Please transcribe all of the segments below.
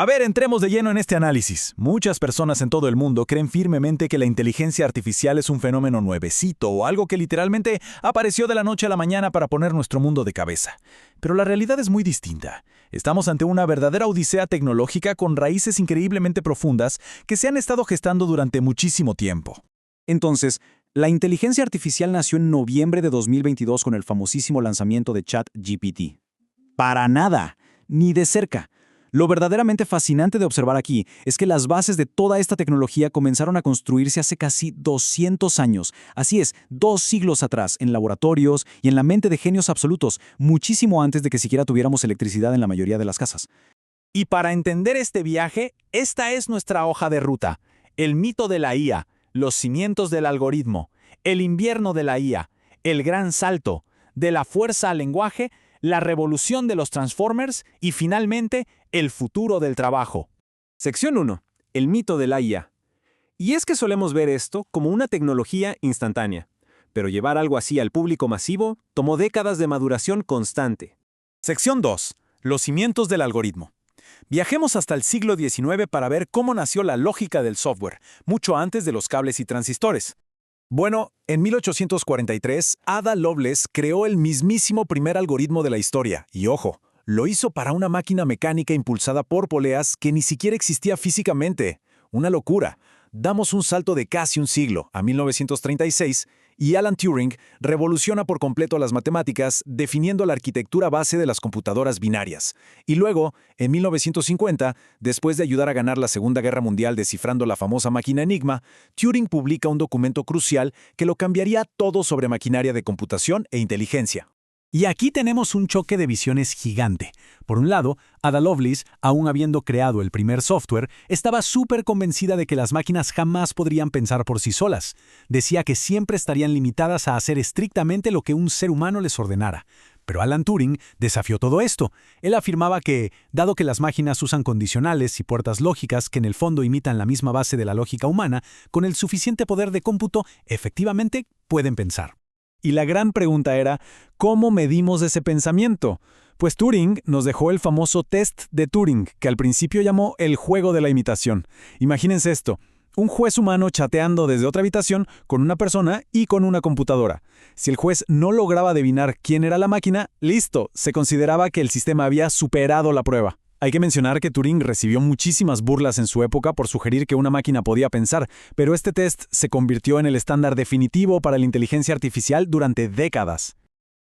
A ver, entremos de lleno en este análisis. Muchas personas en todo el mundo creen firmemente que la inteligencia artificial es un fenómeno nuevecito o algo que literalmente apareció de la noche a la mañana para poner nuestro mundo de cabeza. Pero la realidad es muy distinta. Estamos ante una verdadera odisea tecnológica con raíces increíblemente profundas que se han estado gestando durante muchísimo tiempo. Entonces, la inteligencia artificial nació en noviembre de 2022 con el famosísimo lanzamiento de ChatGPT. Para nada, ni de cerca. Lo verdaderamente fascinante de observar aquí es que las bases de toda esta tecnología comenzaron a construirse hace casi 200 años. Así es, 2 siglos atrás, en laboratorios y en la mente de genios absolutos, muchísimo antes de que siquiera tuviéramos electricidad en la mayoría de las casas. Y para entender este viaje, esta es nuestra hoja de ruta. El mito de la IA, los cimientos del algoritmo, el invierno de la IA, el gran salto, de la fuerza al lenguaje, la revolución de los Transformers y, finalmente, el futuro del trabajo. Sección 1. El mito de la IA. Y es que solemos ver esto como una tecnología instantánea, pero llevar algo así al público masivo tomó décadas de maduración constante. Sección 2. Los cimientos del algoritmo. Viajemos hasta el siglo XIX para ver cómo nació la lógica del software, mucho antes de los cables y transistores. Bueno, en 1843, Ada Lovelace creó el mismísimo primer algoritmo de la historia, y ojo, lo hizo para una máquina mecánica impulsada por poleas que ni siquiera existía físicamente. Una locura. Damos un salto de casi un siglo, a 1936, y Alan Turing revoluciona por completo las matemáticas, definiendo la arquitectura base de las computadoras binarias. Y luego, en 1950, después de ayudar a ganar la Segunda Guerra Mundial descifrando la famosa máquina Enigma, Turing publica un documento crucial que lo cambiaría todo sobre maquinaria de computación e inteligencia. Y aquí tenemos un choque de visiones gigante. Por un lado, Ada Lovelace, aún habiendo creado el primer software, estaba súper convencida de que las máquinas jamás podrían pensar por sí solas. Decía que siempre estarían limitadas a hacer estrictamente lo que un ser humano les ordenara. Pero Alan Turing desafió todo esto. Él afirmaba que, dado que las máquinas usan condicionales y puertas lógicas que en el fondo imitan la misma base de la lógica humana, con el suficiente poder de cómputo, efectivamente pueden pensar. Y la gran pregunta era, ¿cómo medimos ese pensamiento? Pues Turing nos dejó el famoso test de Turing, que al principio llamó el juego de la imitación. Imagínense esto, un juez humano chateando desde otra habitación con una persona y con una computadora. Si el juez no lograba adivinar quién era la máquina, listo, se consideraba que el sistema había superado la prueba. Hay que mencionar que Turing recibió muchísimas burlas en su época por sugerir que una máquina podía pensar, pero este test se convirtió en el estándar definitivo para la inteligencia artificial durante décadas.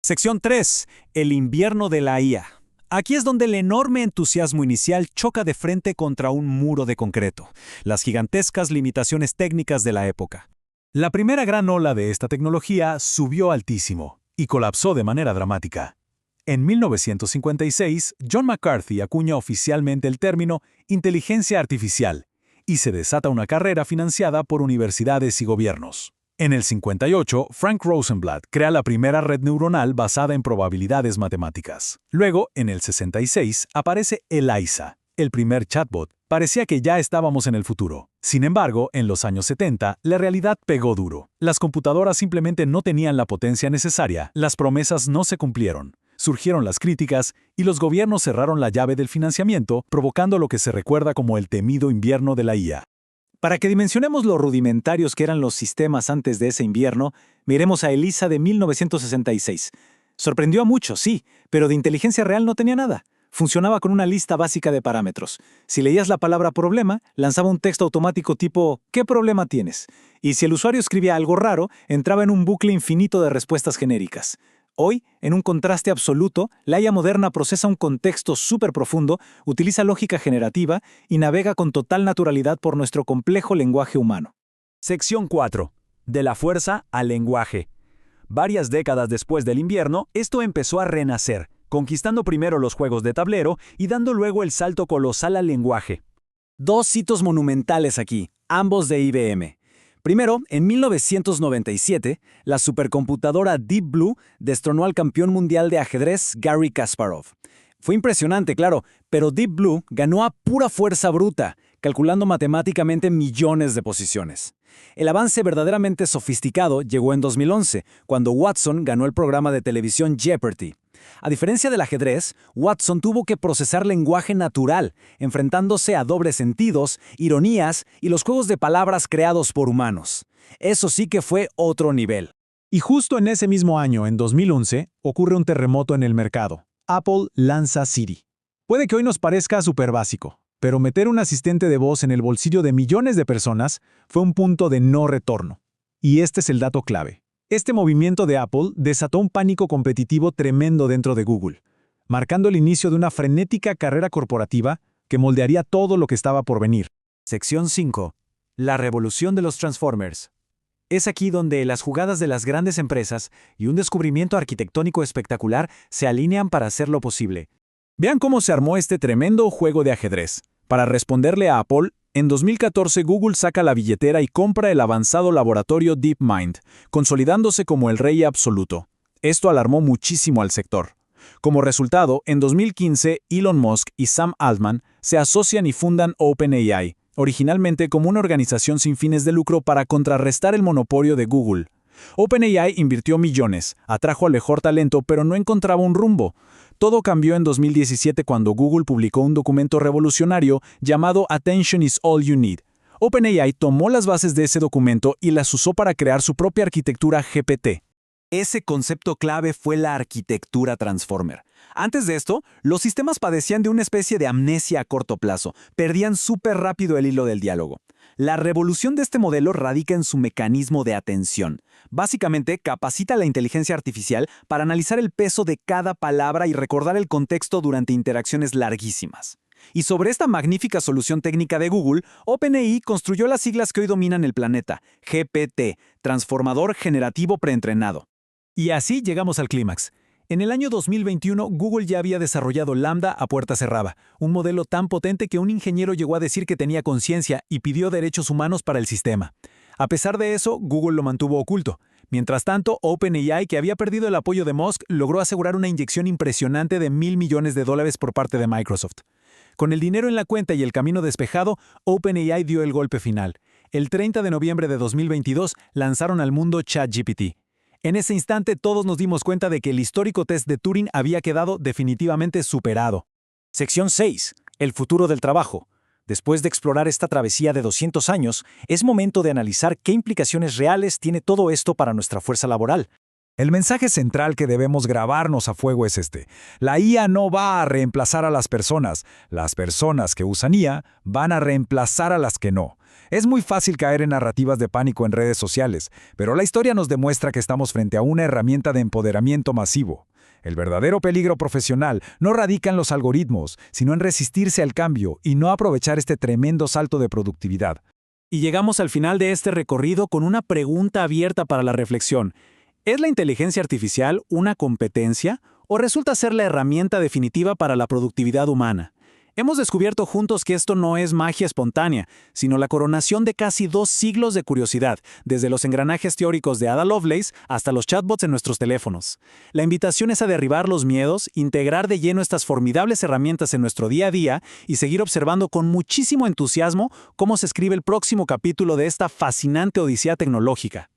Sección 3. El invierno de la IA. Aquí es donde el enorme entusiasmo inicial choca de frente contra un muro de concreto, las gigantescas limitaciones técnicas de la época. La primera gran ola de esta tecnología subió altísimo y colapsó de manera dramática. En 1956, John McCarthy acuña oficialmente el término inteligencia artificial y se desata una carrera financiada por universidades y gobiernos. En el 58, Frank Rosenblatt crea la primera red neuronal basada en probabilidades matemáticas. Luego, en el 66, aparece ELIZA, el primer chatbot. Parecía que ya estábamos en el futuro. Sin embargo, en los años 70, la realidad pegó duro. Las computadoras simplemente no tenían la potencia necesaria, las promesas no se cumplieron. Surgieron las críticas y los gobiernos cerraron la llave del financiamiento, provocando lo que se recuerda como el temido invierno de la IA. Para que dimensionemos lo rudimentarios que eran los sistemas antes de ese invierno, miremos a ELIZA de 1966. Sorprendió a muchos, sí, pero de inteligencia real no tenía nada. Funcionaba con una lista básica de parámetros. Si leías la palabra problema, lanzaba un texto automático tipo ¿qué problema tienes? Y si el usuario escribía algo raro, entraba en un bucle infinito de respuestas genéricas. Hoy, en un contraste absoluto, la IA moderna procesa un contexto súper profundo, utiliza lógica generativa y navega con total naturalidad por nuestro complejo lenguaje humano. Sección 4. De la fuerza al lenguaje. Varias décadas después del invierno, esto empezó a renacer, conquistando primero los juegos de tablero y dando luego el salto colosal al lenguaje. 2 hitos monumentales aquí, ambos de IBM. Primero, en 1997, la supercomputadora Deep Blue destronó al campeón mundial de ajedrez Garry Kasparov. Fue impresionante, claro, pero Deep Blue ganó a pura fuerza bruta, calculando matemáticamente millones de posiciones. El avance verdaderamente sofisticado llegó en 2011, cuando Watson ganó el programa de televisión Jeopardy! A diferencia del ajedrez, Watson tuvo que procesar lenguaje natural, enfrentándose a dobles sentidos, ironías y los juegos de palabras creados por humanos. Eso sí que fue otro nivel. Y justo en ese mismo año, en 2011, ocurre un terremoto en el mercado. Apple lanza Siri. Puede que hoy nos parezca súper básico, pero meter un asistente de voz en el bolsillo de millones de personas fue un punto de no retorno. Y este es el dato clave. Este movimiento de Apple desató un pánico competitivo tremendo dentro de Google, marcando el inicio de una frenética carrera corporativa que moldearía todo lo que estaba por venir. Sección 5. La revolución de los Transformers. Es aquí donde las jugadas de las grandes empresas y un descubrimiento arquitectónico espectacular se alinean para hacerlo posible. Vean cómo se armó este tremendo juego de ajedrez. Para responderle a Apple, en 2014 Google saca la billetera y compra el avanzado laboratorio DeepMind, consolidándose como el rey absoluto. Esto alarmó muchísimo al sector. Como resultado, en 2015 Elon Musk y Sam Altman se asocian y fundan OpenAI, originalmente como una organización sin fines de lucro para contrarrestar el monopolio de Google. OpenAI invirtió millones, atrajo al mejor talento, pero no encontraba un rumbo. Todo cambió en 2017 cuando Google publicó un documento revolucionario llamado Attention is All You Need. OpenAI tomó las bases de ese documento y las usó para crear su propia arquitectura GPT. Ese concepto clave fue la arquitectura Transformer. Antes de esto, los sistemas padecían de una especie de amnesia a corto plazo, perdían súper rápido el hilo del diálogo. La revolución de este modelo radica en su mecanismo de atención. Básicamente, capacita a la inteligencia artificial para analizar el peso de cada palabra y recordar el contexto durante interacciones larguísimas. Y sobre esta magnífica solución técnica de Google, OpenAI construyó las siglas que hoy dominan el planeta, GPT, Transformador Generativo Preentrenado. Y así llegamos al clímax. En el año 2021, Google ya había desarrollado Lambda a puerta cerrada, un modelo tan potente que un ingeniero llegó a decir que tenía conciencia y pidió derechos humanos para el sistema. A pesar de eso, Google lo mantuvo oculto. Mientras tanto, OpenAI, que había perdido el apoyo de Musk, logró asegurar una inyección impresionante de $1.000 millones por parte de Microsoft. Con el dinero en la cuenta y el camino despejado, OpenAI dio el golpe final. El 30 de noviembre de 2022 lanzaron al mundo ChatGPT. En ese instante todos nos dimos cuenta de que el histórico test de Turing había quedado definitivamente superado. Sección 6. El futuro del trabajo. Después de explorar esta travesía de 200 años, es momento de analizar qué implicaciones reales tiene todo esto para nuestra fuerza laboral. El mensaje central que debemos grabarnos a fuego es este. La IA no va a reemplazar a las personas que usan IA van a reemplazar a las que no. Es muy fácil caer en narrativas de pánico en redes sociales, pero la historia nos demuestra que estamos frente a una herramienta de empoderamiento masivo. El verdadero peligro profesional no radica en los algoritmos, sino en resistirse al cambio y no aprovechar este tremendo salto de productividad. Y llegamos al final de este recorrido con una pregunta abierta para la reflexión. ¿Es la inteligencia artificial una competencia o resulta ser la herramienta definitiva para la productividad humana? Hemos descubierto juntos que esto no es magia espontánea, sino la coronación de casi 2 siglos de curiosidad, desde los engranajes teóricos de Ada Lovelace hasta los chatbots en nuestros teléfonos. La invitación es a derribar los miedos, integrar de lleno estas formidables herramientas en nuestro día a día y seguir observando con muchísimo entusiasmo cómo se escribe el próximo capítulo de esta fascinante odisea tecnológica.